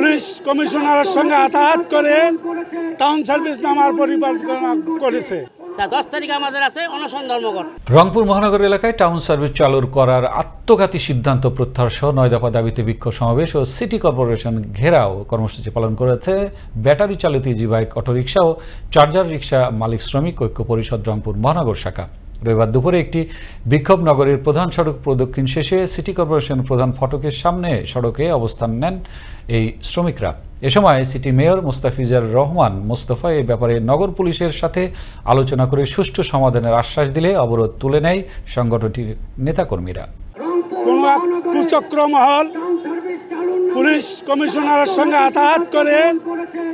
Police কমিশনারের সঙ্গে আতাহাত করে টাউন সার্ভিস নামার পরিকল্পনা করেছে। 10 তারিখে আমাদের আছে অনশন ধর্মঘট। রংপুর মহানগর এলাকায় টাউন সার্ভিস চালু করার আত্মঘাতী সিদ্ধান্ত প্রত্যাহার সহ 9 দফা দাবিতে বিক্ষোভ সমাবেশ ও সিটি কর্পোরেশন ঘেরাও কর্মসূচি পালন করেছে ব্যাটারি চালিত ইজি বাইক, অটোরিকশা ও চার্জার রিকশা মালিক শ্রমিক ঐক্য পরিষদ রংপুর মহানগর শাখা। রবিবার দুপুরে একটি বিক্ষোভ নগরীর প্রধান সড়ক প্রদক্ষিণ শেষে সিটি কর্পোরেশন প্রধান ফটকের সামনে সড়কে অবস্থান নেন এই শ্রমিকরা। এ সময় সিটি মেয়র মোস্তাফিজার রহমান মোস্তফা এই ব্যাপারে নগর পুলিশের সাথে আলোচনা করে সুষ্ঠু সমাধানের আশ্বাস দিলে অবরোধ তুলে নেয় সংগঠনটির নেতাকর্মীরা। কোন এক কুচক্র মহল পুলিশ কমিশনারের সঙ্গে আতাহাত করে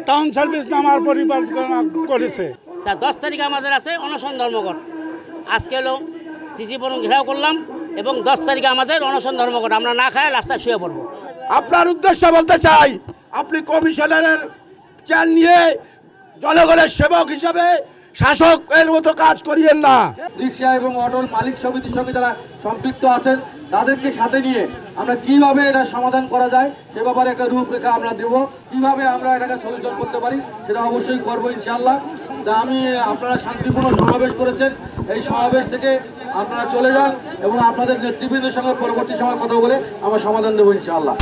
টাউন সার্ভিস নামার পরিকল্পনা করেছে। 10 তারিখে আমাদের আছে অনশন ধর্মঘট। আজকে হলো সিসি বরং ঘেরাও করলাম এবং 10 তারিখে আমাদের অনশন ধর্মঘট। আমরা না খায় রাস্তায় শুয়ে পড়বো। আপনার উদ্দেশ্য বলতে চাই, আপনি কমিশনারের চেয়ার নিয়ে জনগণের সেবক হিসাবে শাসকের মতো কাজ করিয়েন না। রিক্সা এবং অটোর মালিক সমিতির সঙ্গে যারা সম্পৃক্ত আছেন তাদেরকে সাথে নিয়ে আমরা কিভাবে এটা সমাধান করা যায় সে ব্যাপারে একটা রূপরেখা আমরা দেব। কিভাবে আমরা এটাকে সলিউশন করতে পারি সেটা অবশ্যই করবো ইনশাআল্লাহ। তা আপনারা শান্তিপূর্ণ সমাবেশ করেছেন, এই সমাবেশ থেকে আপনারা চলে যান এবং আপনাদের নেতৃবৃন্দের সঙ্গে পরবর্তী সময় কথা বলে আমরা সমাধান দেবো ইনশাআল্লাহ।